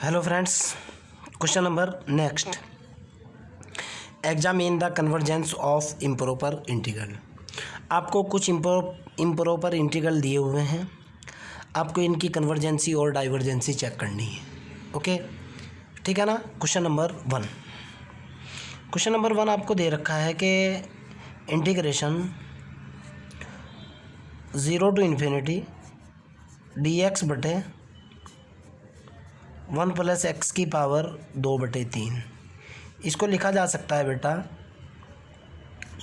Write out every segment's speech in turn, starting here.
Hello friends, question number next. Examine the convergence of improper integral. आपको कुछ improper integral दिए हुए हैं, आपको इनकी कन्वर्जेंसी और डाइवर्जेंसी चेक करनी है। ओके, ठीक है ना। क्वेश्चन नंबर वन आपको दे रखा है कि इंटीग्रेशन 0 to इन्फिनिटी dx बटे 1 + x की पावर 2/3। इसको लिखा जा सकता है बेटा,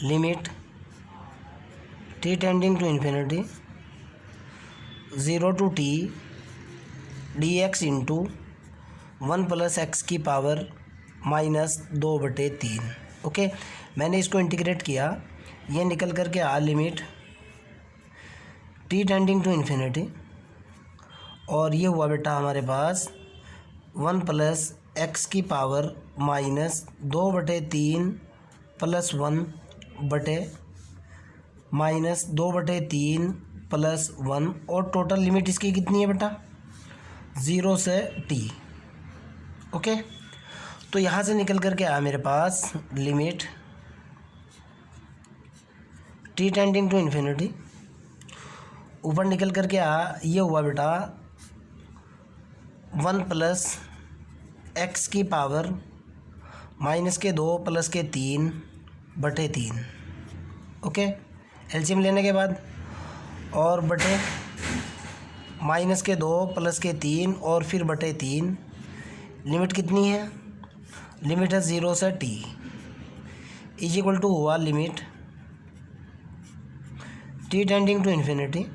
limit t tending to infinity 0 to t dx into 1 + x की पावर -2/3। ओके, मैंने इसको इंटीग्रेट किया, ये निकल कर के आ limit t tending to infinity, और ये हुआ बेटा हमारे पास 1 + x की पावर -2/3 + 1/-2/3 + 1, और टोटल लिमिट इसकी कितनी है बेटा 0 से t। ओके, तो यहाँ से निकल कर के आया मेरे पास limit t tending to infinity, ऊपर निकल कर के आ, ये हुआ बेटा 1 + x की पावर -2 + 3/3। ओके, एलसीएम लेने के बाद, और बटे -2 + 3 और फिर बटे 3। लिमिट कितनी है, लिमिट है 0 से t = हुआ limit t tending to infinity,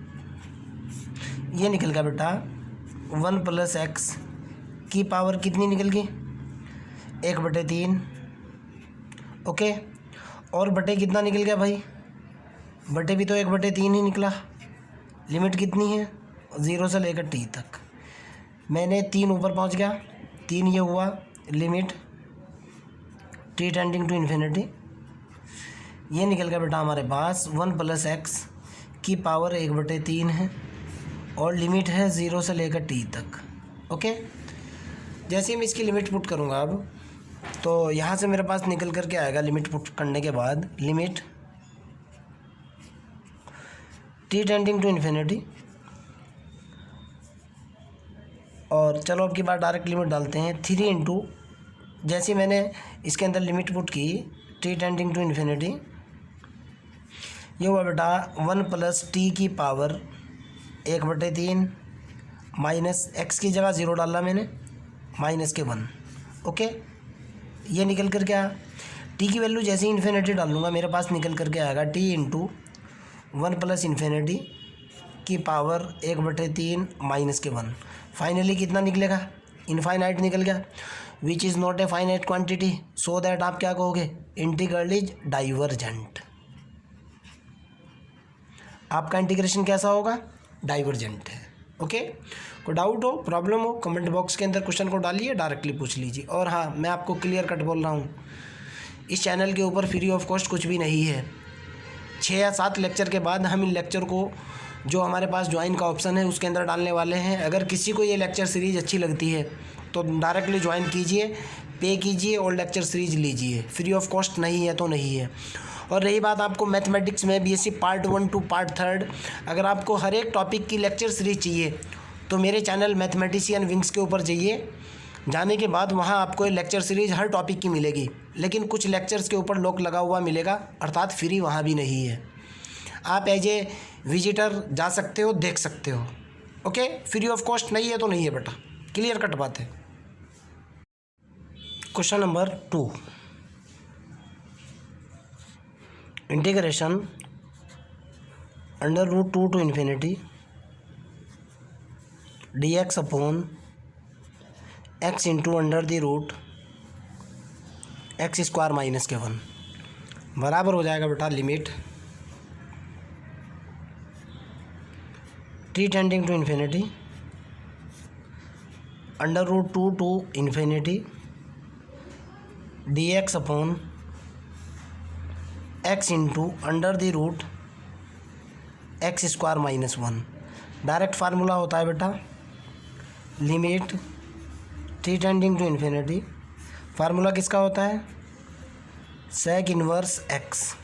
ये निकल गया बेटा 1 + x की पावर कितनी निकल गई 1/3। ओके, और बटे कितना निकल गया भाई, बटे भी तो 1/3 ही निकला। लिमिट कितनी है 0 से लेकर t तक, मैंने 3 ऊपर पहुंच गया, 3 ये हुआ limit t tending to infinity, ये निकल गया बेटा हमारे पास 1 + x की पावर 1/3 है, और लिमिट है 0 से लेकर t तक। ओके, जैसे ही मैं इसकी लिमिट पुट करूँगा अब, तो यहाँ से मेरे पास निकल कर के आएगा लिमिट पुट करने के बाद limit t tending to infinity, और चलो अब की बार डायरेक्ट लिमिट डालते हैं 3 इंटू, जैसे मैंने इसके अंदर लिमिट पुट की t टेंडिंग टू इन्फिनिटी, ये हुआ बेटा 1 + t की पावर 1/3 -x की जगह 0 डाला मैंने, -1। ओके, ये निकल कर क्या, t की वैल्यू जैसे ही इन्फिनिटी डालूंगा मेरे पास निकल कर के आएगा t इंटू 1 + इन्फिनिटी की पावर 1/3 -1। फाइनली कितना निकलेगा, इनफाइनाइट निकल गया, which is not a finite quantity, so that आप क्या कहोगे, इंटीग्रल इज डाइवर्जेंट। आपका इंटीग्रेशन कैसा होगा, डाइवर्जेंट है। ओके, कोई डाउट हो, प्रॉब्लम हो, कमेंट बॉक्स के अंदर क्वेश्चन को डालिए, डायरेक्टली पूछ लीजिए। और हाँ, मैं आपको क्लियर कट बोल रहा हूँ, इस चैनल के ऊपर फ्री ऑफ कॉस्ट कुछ भी नहीं है। 6 या 7 लेक्चर के बाद हम इन लेक्चर को, जो हमारे पास ज्वाइन का ऑप्शन है उसके अंदर डालने वाले हैं। अगर किसी को ये लेक्चर सीरीज़ अच्छी लगती है तो डायरेक्टली ज्वाइन कीजिए, पे कीजिए और लेक्चर सीरीज लीजिए, फ्री ऑफ कॉस्ट नहीं है तो नहीं है। और रही बात आपको मैथमेटिक्स में बीएससी पार्ट 1 to पार्ट 3, अगर आपको हर एक टॉपिक की लेक्चर सीरीज चाहिए तो मेरे चैनल मैथमेटिशियन विंग्स के ऊपर जाइए, जाने के बाद वहाँ आपको लेक्चर सीरीज हर टॉपिक की मिलेगी, लेकिन कुछ लेक्चर्स के ऊपर लॉक लगा हुआ मिलेगा, अर्थात फ्री वहाँ भी नहीं है। आप एज ए विजिटर जा सकते हो, देख सकते हो। ओके, फ्री ऑफ कॉस्ट नहीं है तो नहीं है बेटा, क्लियर कट बात है। Question number 2, integration √2 to infinity dx upon x into √x² -1 बराबर हो जाएगा बेटा limit t tending to infinity √2 to infinity dx upon x into √x² -1। Direct formula होता है बेटा limit t tending to infinity, formula किसका होता है, सेक इनवर्स एक्स,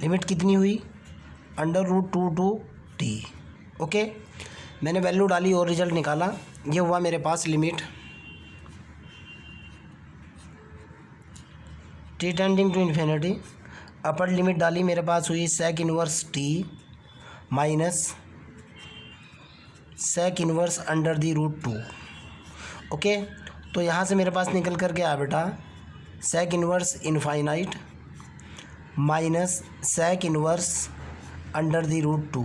लिमिट कितनी हुई, √2 टू टी। ओके, मैंने वैल्यू डाली और रिजल्ट निकाला, ये हुआ मेरे पास limit t tending to infinity, upper limit डाली, मेरे पास हुई sec inverse t minus sec inverse √2। Okay, तो यहाँ से मेरे पास निकल कर के आया बेटा sec inverse infinite minus sec inverse √2।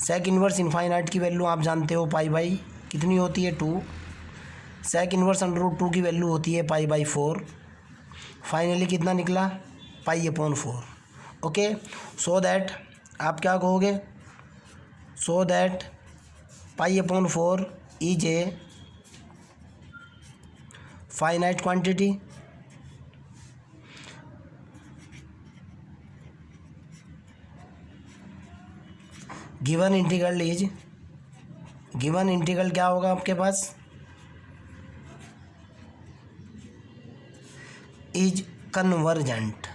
Sec inverse infinite की वैल्यू आप जानते हो पाई बाई कितनी होती है 2, सेक इनवर्स √2 की वैल्यू होती है पाई बाई 4, फाइनली कितना निकला π/4। ओके, सो दैट आप क्या कहोगे, so that π/4 is a finite quantity, given integral क्या होगा आपके पास, इज कन्वर्जेंट।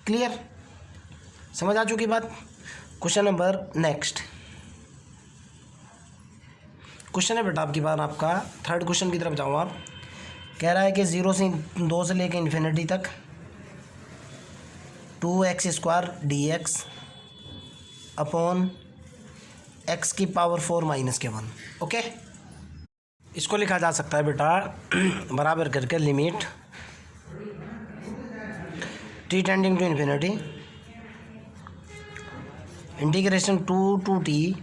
क्लियर, समझ आ चुकी बात। क्वेश्चन नंबर नेक्स्ट क्वेश्चन है बेटा आपकी बात, आपका थर्ड क्वेश्चन की तरफ जाओ आप। कह रहा है कि 2 से लेकर इन्फिनिटी तक 2x² dx upon x⁴ -1। Okay, इसको लिखा जा सकता है बेटा बराबर करके limit t tending to infinity integration 2 to t,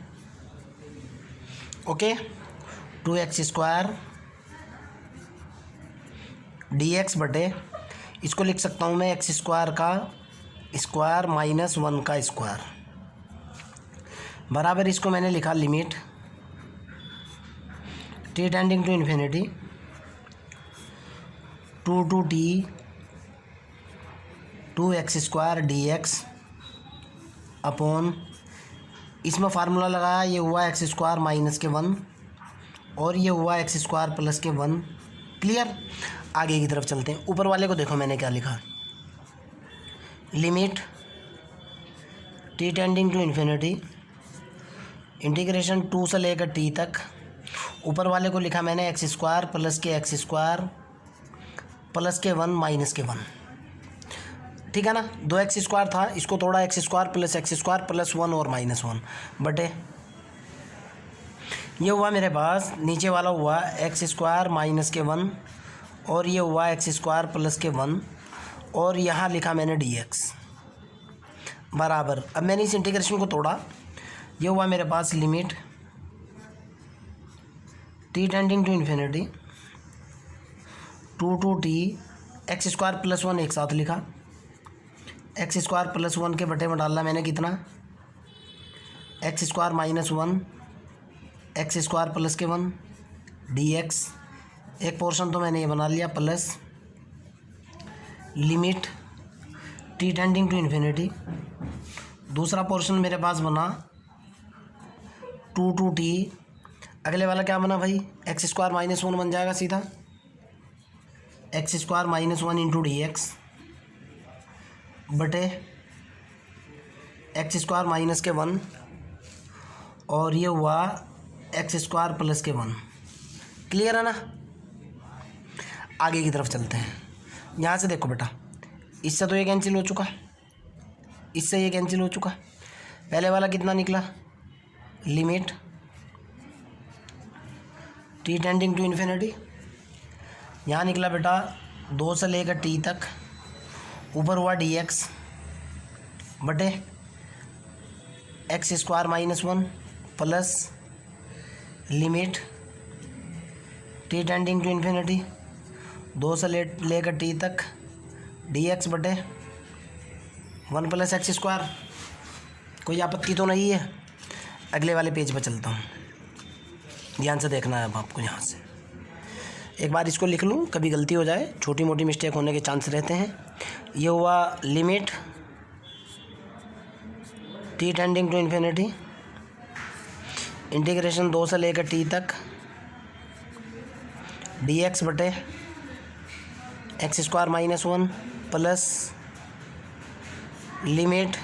okay, 2x² dx बटे, इसको लिख सकता हूँ मैं x² का स्क्वायर माइनस 1 का स्क्वायर, बराबर इसको मैंने लिखा limit t tending to infinity 2 to t 2x² dx अपॉन, इसमें फार्मूला लगाया, ये हुआ x² माइनस के 1 और ये हुआ x² प्लस के 1। क्लियर, आगे की तरफ चलते हैं। ऊपर वाले को देखो मैंने क्या लिखा, limit t tending to infinity integration 2 से लेकर टी तक, ऊपर वाले को लिखा मैंने x² प्लस के x² प्लस के 1 माइनस के 1। ठीक है ना, 2x² था, इसको थोड़ा x² प्लस x² प्लस 1 और -1 बटे, ये हुआ मेरे पास, नीचे वाला हुआ x² माइनस के 1 और ये हुआ x² प्लस के 1 और यहाँ लिखा मैंने dx बराबर। अब मैंने इस इंटीग्रेशन को तोड़ा, ये हुआ मेरे पास limit t tending to infinity 2 to t x² plus 1 एक साथ लिखा, x² प्लस 1 के बटे में डालना मैंने कितना, x² माइनस 1 x² प्लस के 1 dx, एक पोर्शन तो मैंने ये बना लिया, plus limit t tending to infinity, दूसरा पोर्शन मेरे पास बना 2 टू टी, अगले वाला क्या बना भाई, x² माइनस 1 बन जाएगा सीधा, x² माइनस 1 इंटू dx बटे x² माइनस के 1 और ये हुआ x² प्लस के 1। क्लियर है ना, आगे की तरफ चलते हैं। यहाँ से देखो बेटा, इससे तो ये कैंसिल हो चुका, इससे ये कैंसिल हो चुका, पहले वाला कितना निकला, limit t tending to infinity, यहाँ निकला बेटा 2 से लेकर टी तक, ऊपर हुआ dx बटे x² minus 1 plus limit t tending to infinity 2 से लेकर टी तक dx बटे 1 प्लस x²। कोई आपत्ति तो नहीं है। अगले वाले पेज पर चलता हूँ, ध्यान से देखना है अब आपको। यहाँ से एक बार इसको लिख लूँ, कभी गलती हो जाए, छोटी मोटी मिस्टेक होने के चांस रहते हैं। ये हुआ limit t tending to infinity, integration 2 से लेकर टी तक डी एक्स बटे x square minus 1 plus limit,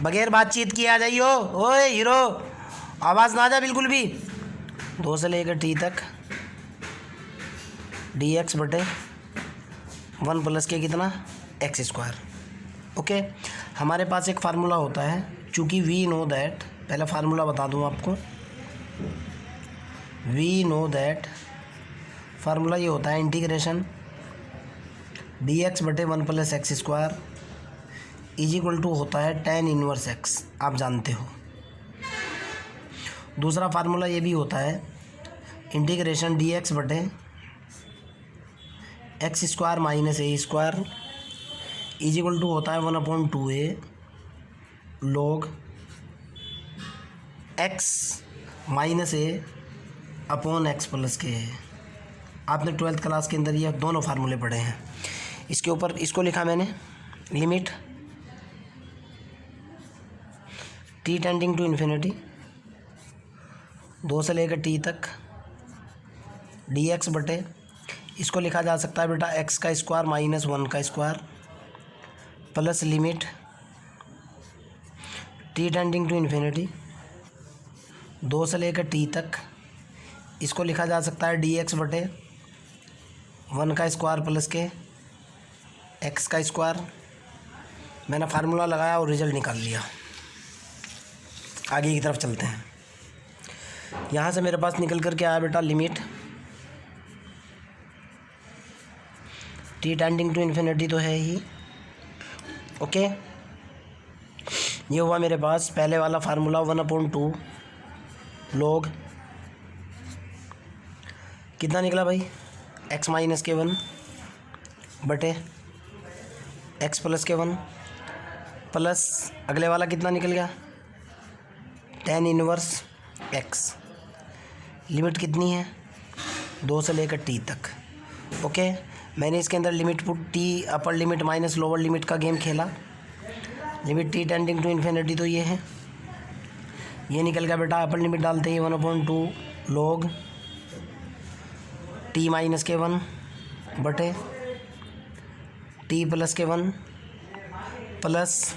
बगैर बातचीत किए आ जाइयो, ओए हीरो, आवाज़ ना आ जा बिल्कुल भी, 2 से लेकर टी तक डी एक्स बटे 1 प्लस के कितना एक्स स्क्वायर। ओके, हमारे पास एक फार्मूला होता है, चूँकि वी नो दैट, पहले फार्मूला बता दूँ आपको, वी नो दैट फार्मूला ये होता है इंटीग्रेशन डी एक्स बटे 1 plus x square is equal to होता है tan इनवर्स एक्स, आप जानते हो। दूसरा फार्मूला ये भी होता है इंटीग्रेशन डी एक्स बटे x square minus a square is equal to होता है 1/2a log x minus a upon x plus के। आपने 12th क्लास के अंदर ये दोनों फार्मूले पढ़े हैं। इसके ऊपर इसको लिखा मैंने, limit t tending to infinity 2 से लेकर टी तक डी एक्स बटे, इसको लिखा जा सकता है बेटा एक्स का स्क्वायर माइनस 1 का square plus limit t tending to infinity 2 से लेकर टी तक, इसको लिखा जा सकता है डी एक्स बटे 1 का स्क्वायर प्लस के एक्स का स्क्वायर। मैंने फार्मूला लगाया और रिजल्ट निकाल लिया। आगे की तरफ चलते हैं। यहाँ से मेरे पास निकल कर के आया बेटा limit t tending to infinity तो है ही। ओके, ये हुआ मेरे पास पहले वाला फार्मूला 1/2 log कितना निकला भाई, एक्स माइनस के 1 बटे एक्स प्लस के 1 प्लस अगले वाला कितना निकल गया tan इनवर्स एक्स। लिमिट कितनी है 2 से लेकर टी तक। ओके, मैंने इसके अंदर limit put t upper limit minus lower limit का गेम खेला। Limit t tending to infinity तो ये है, ये निकल गया बेटा, अपर लिमिट डालते ही 1/2 log टी माइनस के 1 बटे टी प्लस के 1 प्लस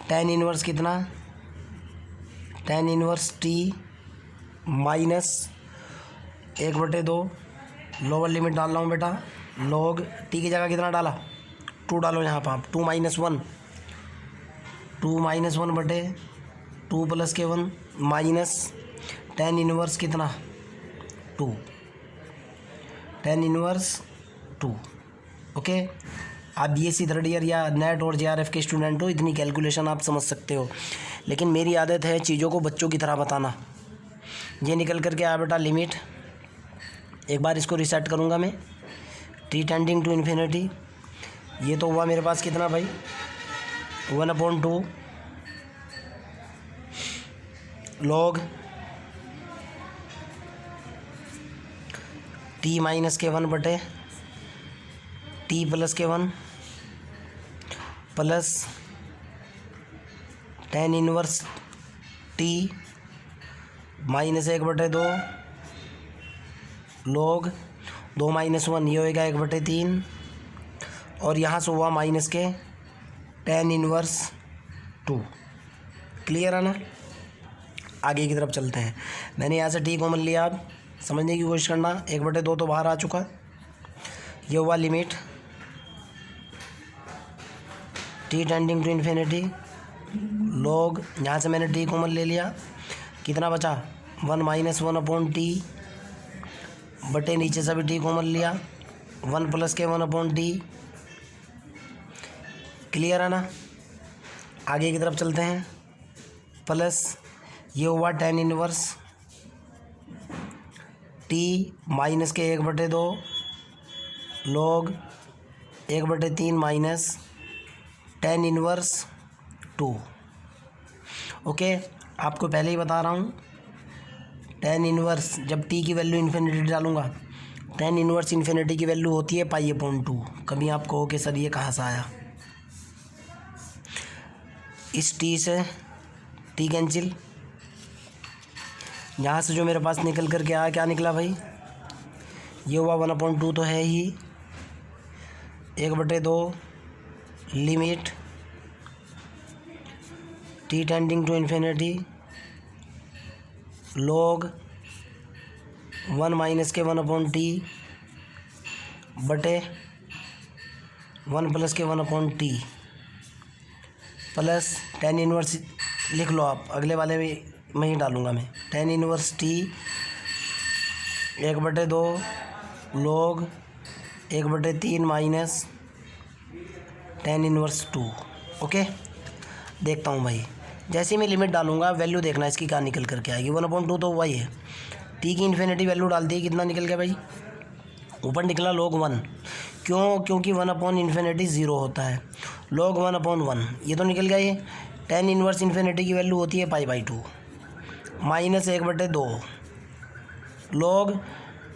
tan इनवर्स कितना, tan inverse t minus 1/2 lower limit डाल रहा हूँ बेटा, log टी की जगह कितना डाला 2 डालो यहाँ पर आप, 2 माइनस 1 बटे 2 प्लस के 1 माइनस tan इनवर्स कितना 2, tan इनवर्स 2। ओके, आप BSc थर्ड ईयर या नेट और JRF के स्टूडेंट हो, इतनी कैलकुलेशन आप समझ सकते हो, लेकिन मेरी आदत है चीज़ों को बच्चों की तरह बताना। ये निकल कर के आया बेटा लिमिट, एक बार इसको रिसेट करूँगा मैं, टी टेंडिंग टू इन्फिनिटी, ये तो हुआ मेरे पास कितना भाई 1/2 log टी माइनस के 1 बटे टी प्लस के 1 plus tan inverse t minus 1/2 log 2 minus 1, ये होएगा 1/3, और यहाँ से हुआ माइनस के tan इनवर्स 2। क्लियर है ना? आगे की तरफ चलते हैं। मैंने यहाँ से टी कॉमन लिया, आप समझने की कोशिश करना, 1/2 तो बाहर आ चुका। ये हुआ limit t tending to infinity log, यहाँ से मैंने टी कॉमन ले लिया, कितना बचा 1 माइनस 1/t बटे नीचे से भी टी कॉमन लिया 1 प्लस के 1/t। क्लियर है ना? आगे की तरफ चलते हैं। प्लस ये हुआ tan इनवर्स टी माइनस के 1/2 log 1/3 minus tan inverse 2। Okay, आपको पहले ही बता रहा हूँ, tan इनवर्स जब t की वैल्यू इन्फिनिटी डालूंगा, tan इनवर्स इन्फिनिटी की वैल्यू होती है π/2। कभी आप कहो कि सर ये कहाँ से आया, इस t से t कैंसिल, यहाँ से जो मेरे पास निकल कर के आया, क्या निकला भाई, ये हुआ 1/2 तो है ही, 1/2 limit t tending to infinity log 1 minus के 1/t बटे 1 प्लस के 1/t प्लस tan इनवर्स, लिख लो आप, अगले वाले में ही डालूंगा मैं, tan inverse t 1/2 log 1/3 minus tan inverse 2। Okay, देखता हूँ भाई, जैसे ही मैं लिमिट डालूंगा वैल्यू देखना इसकी क्या निकल करके आएगी। 1/2 तो वही है, t की इन्फिनिटी वैल्यू डाल दी, कितना निकल गया भाई, ऊपर निकला log 1। क्यों, क्योंकि 1/∞ 0 होता है, log 1/1 ये तो निकल गया। ये tan इनवर्स इन्फिनिटी की वैल्यू होती है π/2 माइनस 1/2 log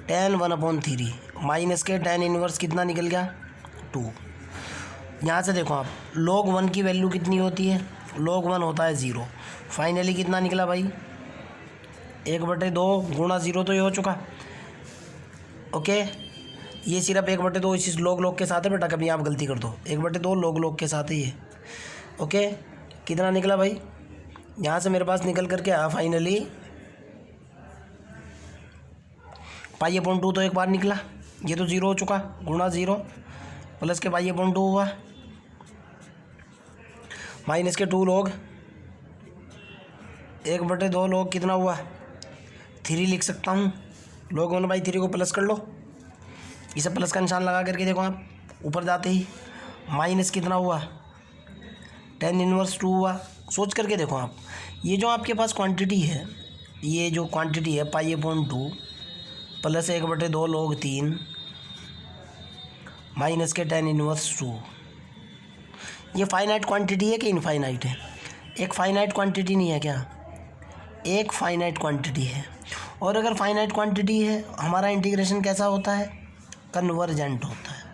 tan 1/3 माइनस के tan इनवर्स कितना निकल गया 2। यहाँ से देखो आप, log 1 की वैल्यू कितनी होती है, log 1 होता है 0। फाइनली कितना निकला भाई, 1/2 गुणा 0 तो ये हो चुका। ओके, ये सिर्फ 1/2 इसी log के साथ है बेटा, कभी आप गलती कर दो, 1/2 log के साथ है ये। ओके, कितना निकला भाई, यहाँ से मेरे पास निकल करके आया फाइनली π/2 तो एक बार निकला, ये तो 0 हो चुका, गुणा 0 प्लस के π/2 हुआ माइनस के 2 log 1/2 log कितना हुआ 3 लिख सकता हूँ, log 1/3 को प्लस कर लो, इसे प्लस का निशान लगा करके देखो आप, ऊपर जाते ही माइनस कितना हुआ tan इनवर्स 2 हुआ। सोच करके देखो आप, ये जो आपके पास क्वांटिटी है, ये जो क्वांटिटी है π/2 प्लस 1/2 log 3 माइनस के tan इनवर्स 2, ये फाइनाइट क्वांटिटी है कि इनफाइनाइट है, एक फाइनाइट क्वांटिटी नहीं है क्या, एक फाइनाइट क्वांटिटी है। और अगर फाइनाइट क्वांटिटी है, हमारा इंटीग्रेशन कैसा होता है, कन्वर्जेंट होता है।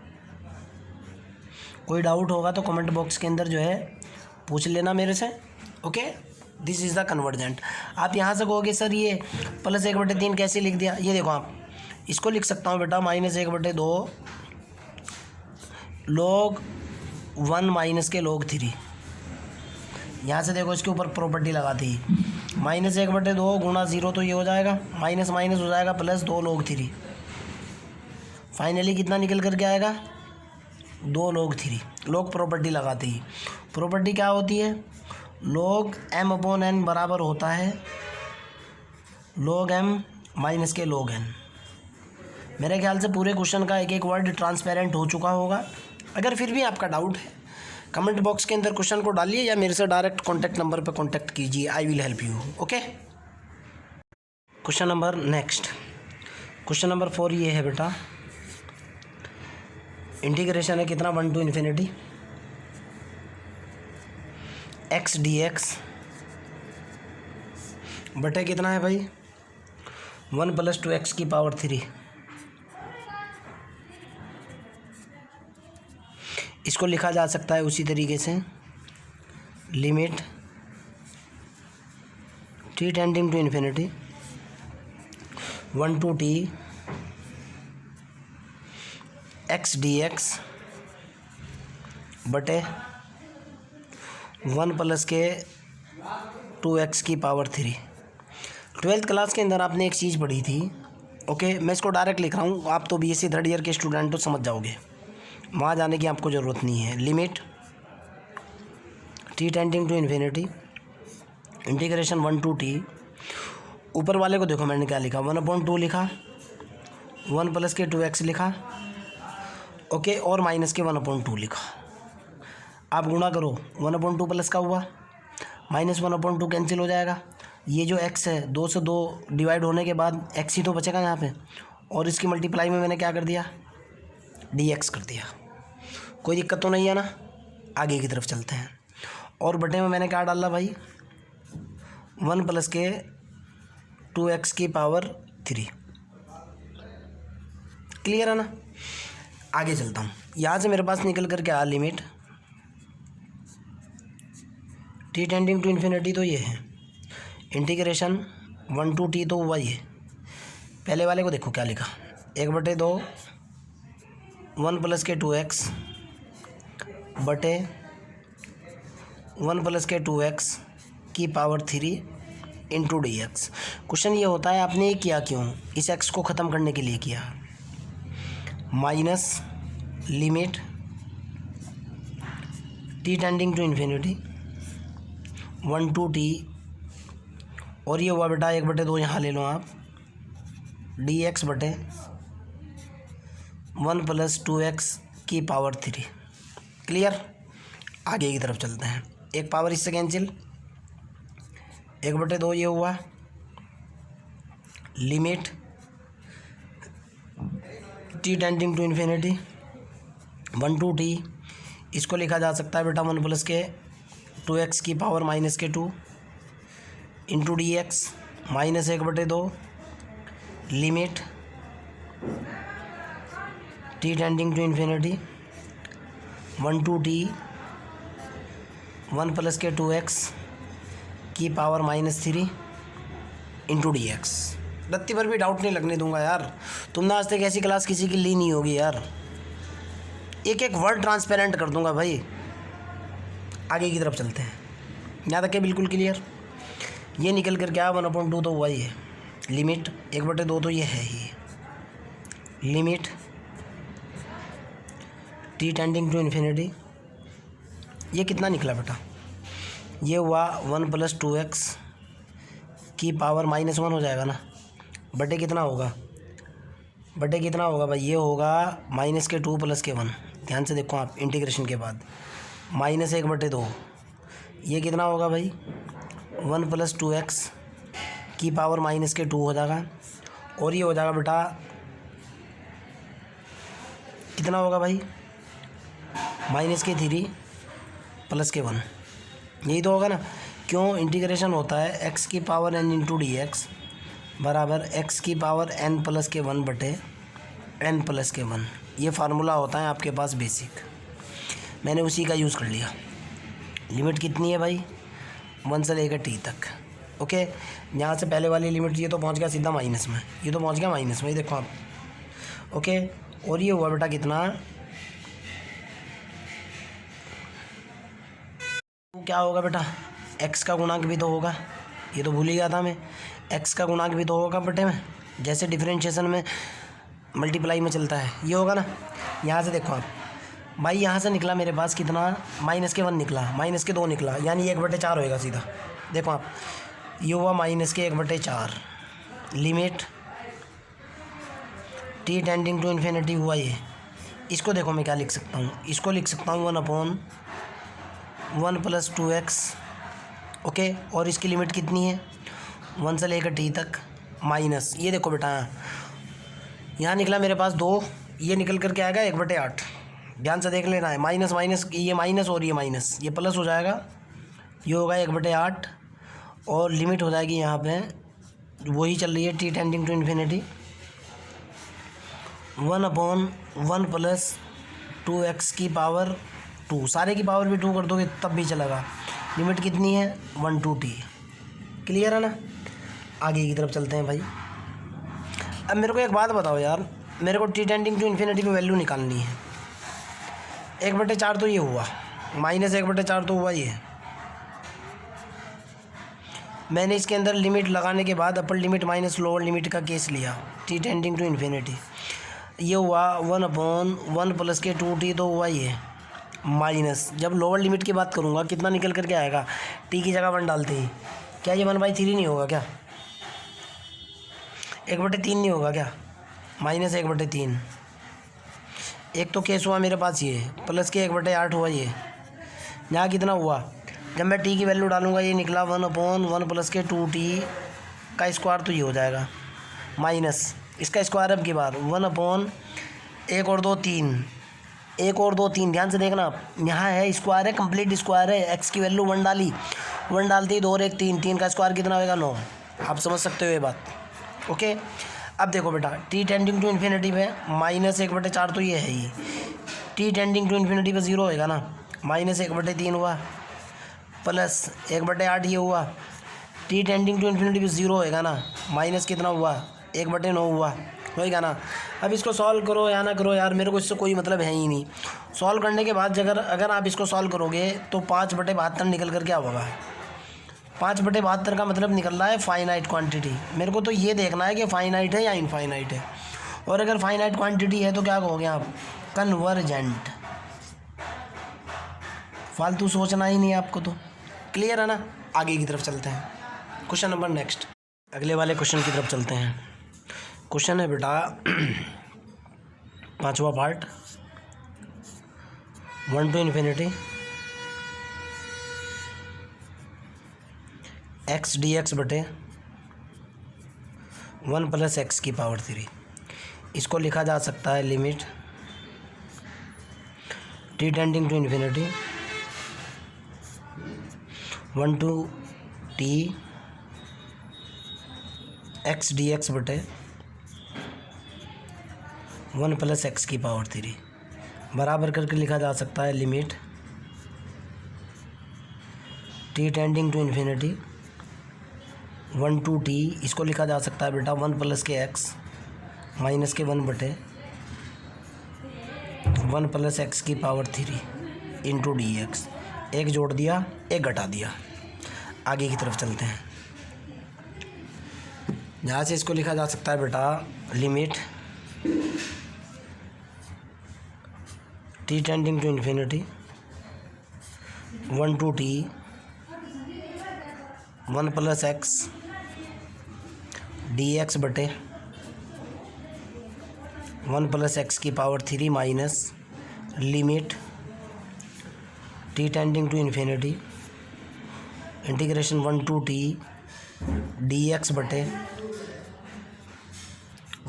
कोई डाउट होगा तो कमेंट बॉक्स के अंदर जो है पूछ लेना मेरे से। Okay, this is the convergent. आप यहाँ से कहोगे सर ये प्लस 1/3 कैसे लिख दिया, ये देखो आप, इसको लिख सकता हूँ बेटा माइनस 1/2 log 1 माइनस के log 3। यहाँ से देखो इसके ऊपर प्रॉपर्टी लगाते ही माइनस 1/2 गुणा 0 तो ये हो जाएगा, माइनस माइनस हो जाएगा प्लस 2 log 3। फाइनली कितना निकल करके आएगा 2 log 3। log प्रॉपर्टी लगाते ही, प्रॉपर्टी क्या होती है, log m/n बराबर होता है log m माइनस के log n। मेरे ख्याल से पूरे क्वेश्चन का एक एक वर्ड ट्रांसपेरेंट हो चुका होगा। अगर फिर भी आपका डाउट है, कमेंट बॉक्स के अंदर क्वेश्चन को डालिए या मेरे से डायरेक्ट कॉन्टैक्ट नंबर पर कॉन्टैक्ट कीजिए, I will help you. Okay, question number next, question number 4 ये है बेटा, इंटीग्रेशन है कितना 1 to इन्फिनिटी x dx बटे कितना है भाई 1 + 2x की पावर 3। इसको लिखा जा सकता है उसी तरीके से, limit t tending to infinity 1 to t x dx बटे 1 प्लस के 2x की पावर 3। 12th क्लास के अंदर आपने एक चीज़ पढ़ी थी। ओके, मैं इसको डायरेक्ट लिख रहा हूँ, आप तो BSc 3rd ईयर के स्टूडेंट तो समझ जाओगे, वहाँ जाने की आपको ज़रूरत नहीं है। Limit t tending to infinity integration 1 to t, ऊपर वाले को देखो मैंने क्या लिखा 1/2 लिखा, 1 प्लस के 2x लिखा, ओके, और माइनस के 1/2 लिखा। आप गुणा करो, 1/2 प्लस का हुआ, माइनस 1/2 कैंसिल हो जाएगा, ये जो x है 2 से 2 डिवाइड होने के बाद x ही तो बचेगा यहाँ पे, और इसकी मल्टीप्लाई में मैंने क्या कर दिया dx कर दिया। कोई दिक्कत तो नहीं है ना, आगे की तरफ चलते हैं। और बटे में मैंने क्या डाला भाई 1 प्लस के 2x की पावर 3। क्लियर है ना, आगे चलता हूँ। यहाँ से मेरे पास निकल कर के आ limit t tending to infinity तो ये है इंटीग्रेशन 1/2t तो हुआ ये। पहले वाले को देखो क्या लिखा, 1/2 1 + के 2x बटे 1 + के 2x की पावर 3 इंटू dx। क्वेश्चन ये होता है आपने ये किया क्यों, इस x को ख़त्म करने के लिए किया। Minus limit t tending to infinity 1 to t, और ये हुआ बेटा 1/2 यहाँ ले लो आप, dx बटे 1 + 2x की पावर 3। क्लियर। आगे की तरफ चलते हैं, एक पावर इससे कैंसिल, 1/2 ये हुआ, limit t tending to infinity 1 to t, इसको लिखा जा सकता है बेटा 1 + के 2x की power -2 into dx minus 1/2 limit t tending to infinity 1 to t 1 + के 2x की पावर -3 इंटू dx। रत्ती पर भी डाउट नहीं लगने दूंगा यार, तुमने आज तक ऐसी क्लास किसी की ली नहीं होगी यार, एक एक वर्ड ट्रांसपेरेंट कर दूंगा भाई। आगे की तरफ चलते हैं, यहाँ तक है बिल्कुल क्लियर। ये निकल कर क्या 1/2 तो हुआ ही है, लिमिट 1/2 तो ये है ही, limit t tending to infinity, ये कितना निकला बेटा, ये हुआ 1 + 2x की पावर -1 हो जाएगा ना, बटे कितना होगा, बटे कितना होगा भाई, ये होगा -2 + के 1। ध्यान से देखो आप, इंटीग्रेशन के बाद -1/2, ये कितना होगा भाई 1 + 2x की पावर -2 हो जाएगा, और ये हो जाएगा बेटा कितना होगा भाई -3 + के 1, यही तो होगा ना। क्यों, इंटीग्रेशन होता है x की पावर n इंटू dx बराबर x की पावर n + के 1 बटे n + के 1। ये फार्मूला होता है आपके पास बेसिक, मैंने उसी का यूज़ कर लिया। लिमिट कितनी है भाई 1 से लेकर t तक। ओके, यहाँ से पहले वाली लिमिट ये तो पहुँच गया सीधा माइनस में, ये तो पहुँच गया माइनस में, ये देखो आप। ओके, और ये हुआ बेटा कितना, क्या होगा बेटा, x का गुणांक भी तो होगा, ये तो भूल ही गया था मैं, x का गुणांक भी तो होगा बटे में, जैसे डिफरेंशिएशन में मल्टीप्लाई में चलता है, ये होगा ना। यहाँ से देखो आप भाई, यहाँ से निकला मेरे पास कितना -1 निकला, -2 निकला, यानी 1/4 होएगा सीधा। देखो आप, ये हुआ -1/4, limit t tending to infinity हुआ ये। इसको देखो मैं क्या लिख सकता हूँ, इसको लिख सकता हूँ 1/1 + 2x। ओके, और इसकी लिमिट कितनी है 1 से लेकर t तक माइनस, ये देखो बेटा यहाँ निकला मेरे पास 2, ये निकल कर के आएगा 1/8। ध्यान से देख लेना है, माइनस माइनस, ये माइनस और ये माइनस, ये प्लस हो जाएगा, ये होगा 1/8, और लिमिट हो जाएगी यहाँ पे वही चल रही है t tending to infinity 1/1 + 2x की पावर 2, सारे की पावर भी 2 कर दोगे तब भी चलेगा। लिमिट कितनी है 1 to t। क्लियर है ना। आगे की तरफ चलते हैं भाई। अब मेरे को एक बात बताओ यार, मेरे को t टेंडिंग टू इन्फिनिटी की वैल्यू निकालनी है। 1/4 तो ये हुआ, -1/4 तो हुआ ये। मैंने इसके अंदर लिमिट लगाने के बाद अपर लिमिट माइनस लोअर लिमिट का केस लिया, t टेंडिंग टू इन्फिनिटी, ये हुआ 1/1 + के 2t तो हुआ ये, माइनस जब लोअर लिमिट की बात करूँगा कितना निकल करके आएगा, t की जगह 1 डालते ही, क्या ये 1/3 नहीं होगा क्या, 1/3 नहीं होगा क्या, -1/3। एक तो केस हुआ मेरे पास ये, प्लस के 1/8 हुआ ये। यहाँ कितना हुआ, जब मैं t की वैल्यू डालूंगा ये निकला 1/1 + के 2t का स्क्वायर, तो ये हो जाएगा माइनस इसका स्क्वायर अब की बार 1/1 और 2 3, 1 और 2 3। ध्यान से देखना आप, यहाँ है स्क्वायर है, कंप्लीट स्क्वायर है, x की वैल्यू 1 डाली, 1 डालती 2 और 1 3, 3 का स्क्वायर कितना होगा 9। आप समझ सकते हो ये बात। ओके, अब देखो बेटा t टेंडिंग टू इन्फिनिटी पे -1/4 तो ये है ही, t टेंडिंग टू इन्फिनिटी पे 0 होएगा ना, -1/3 हुआ, प्लस 1/8 ये हुआ, टी टेंडिंग टू इन्फिनिटी भी 0 होएगा ना, माइनस कितना हुआ 1/9 हुआ, होएगा ना। अब इसको सॉल्व करो या ना करो यार, मेरे को इससे कोई मतलब है ही नहीं। सॉल्व करने के बाद अगर आप इसको सॉल्व करोगे तो 5/72 निकल कर क्या होगा। 5/72 का मतलब निकल रहा है फाइनाइट क्वांटिटी। मेरे को तो ये देखना है कि फाइनाइट है या इनफाइनाइट है, और अगर फाइनाइट क्वांटिटी है तो क्या कहोगे आप, कन्वर्जेंट। फालतू सोचना ही नहीं है आपको तो। क्लियर है ना। आगे की तरफ चलते हैं, क्वेश्चन नंबर नेक्स्ट, अगले वाले क्वेश्चन की तरफ चलते हैं। क्वेश्चन है बेटा 5वां part, 1 to infinity x dx बटे 1 + x की पावर 3। इसको लिखा जा सकता है limit t tending to infinity 1 to t x dx बटे 1 + x की पावर 3 बराबर करके लिखा जा सकता है limit t tending to infinity 1 to t, इसको लिखा जा सकता है बेटा 1 + के x माइनस के 1 बटे 1 + x की पावर 3 इंटू डी एक्स। एक जोड़ दिया, एक घटा दिया। आगे की तरफ चलते हैं, यहाँ से इसको लिखा जा सकता है बेटा limit t tending to infinity 1 to t 1 + x dx बटे 1 + x की power 3 minus limit t tending to infinity integration 1 to t dx बटे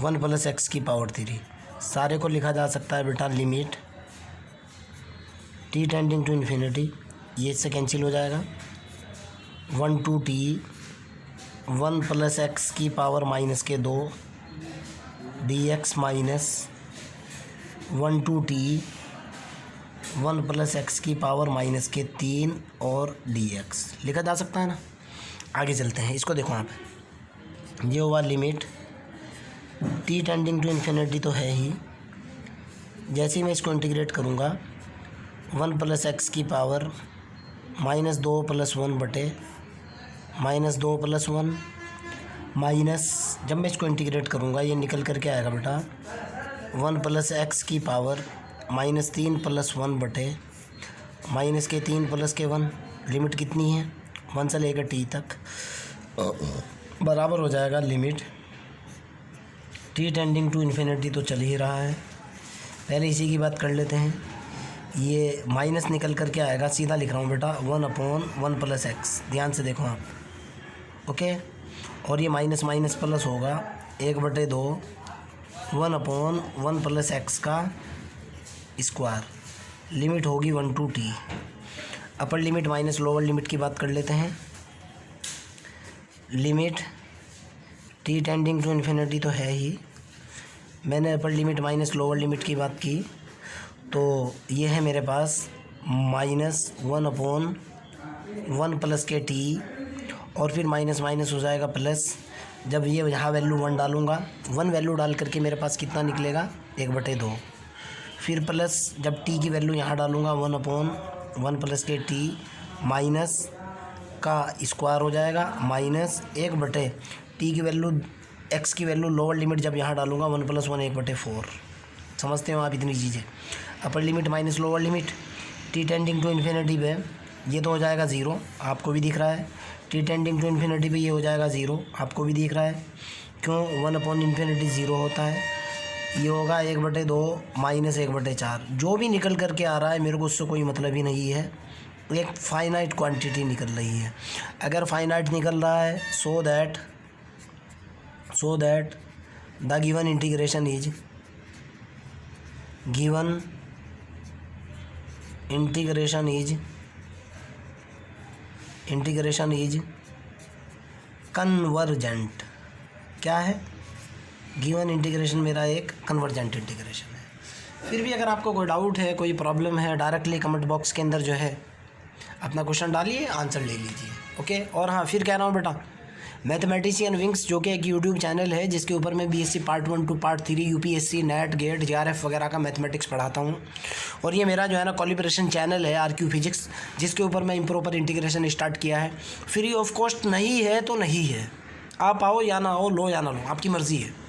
1 + x की पावर 3। सारे को लिखा जा सकता है बेटा limit t tending to infinity, ये इससे कैंसिल हो जाएगा 1 to t 1 + x की पावर माइनस के 2 dx minus 1 to t 1 + x की पावर माइनस के 3 और dx लिखा जा सकता है ना। आगे चलते हैं, इसको देखो आप, ये हुआ limit t tending to infinity तो है ही, जैसे ही मैं इसको इंटीग्रेट करूँगा 1 + x की पावर -2 + 1 बटे -2 + 1 माइनस, जब मैं इसको इंटीग्रेट करूँगा ये निकल कर के आएगा बेटा 1 + x की पावर -3 + 1 बटे माइनस के 3 + के 1। लिमिट कितनी है 1 से लेकर t तक, बराबर हो जाएगा limit t tending to infinity तो चल ही रहा है। पहले इसी की बात कर लेते हैं, ये माइनस निकल कर के आएगा, सीधा लिख रहा हूँ बेटा 1/1 + x, ध्यान से देखो आप, ओके। और ये माइनस माइनस प्लस होगा 1/2 1/1 + x का स्क्वायर। लिमिट होगी 1 to t। Upper limit minus lower limit की बात कर लेते हैं। Limit t tending to infinity तो है ही, मैंने upper limit minus lower limit की बात की, तो ये है मेरे पास -1/1 + के t, और फिर माइनस माइनस हो जाएगा प्लस। जब ये यहाँ वैल्यू 1 डालूँगा, 1 वैल्यू डाल करके मेरे पास कितना निकलेगा 1/2, फिर प्लस जब t की वैल्यू यहाँ डालूँगा 1/1 + के t माइनस का स्क्वायर हो जाएगा माइनस 1/t की वैल्यू x की वैल्यू लोअर लिमिट जब यहाँ डालूँगा 1 + 1 1/4। समझते हो आप इतनी चीज़ें। Upper limit minus lower limit t tending to infinity पे ये तो हो जाएगा 0, आपको भी दिख रहा है। t टेंडिंग टू इन्फिनिटी पे ये हो जाएगा 0, आपको भी दिख रहा है। क्यों 1/∞ 0 होता है। ये होगा 1/2 माइनस 1/4। जो भी निकल कर के आ रहा है मेरे को उससे कोई मतलब ही नहीं है, एक फाइनाइट क्वांटिटी निकल रही है। अगर फाइनाइट निकल रहा है so that the given integration is convergent. क्या है, गिवन इंटीग्रेशन मेरा एक कन्वर्जेंट इंटीग्रेशन है। फिर भी अगर आपको कोई डाउट है, कोई प्रॉब्लम है, डायरेक्टली कमेंट बॉक्स के अंदर जो है अपना क्वेश्चन डालिए, आंसर ले लीजिए, ओके। और हाँ, फिर कह रहा हूँ बेटा, मैथमेटिशियन विंग्स जो कि एक यूट्यूब चैनल है जिसके ऊपर मैं BSc part 1 to part 3 UPSC NET GATE JRF वगैरह का मैथमेटिक्स पढ़ाता हूँ। और ये मेरा जो है ना कॉलिब्रेशन चैनल है आरक्यू फिजिक्स, जिसके ऊपर मैं इम्प्रॉपर इंटीग्रेशन स्टार्ट किया है। फ्री ऑफ कॉस्ट नहीं है तो नहीं है, आप आओ या ना आओ, लो या ना लो, आपकी मर्ज़ी है।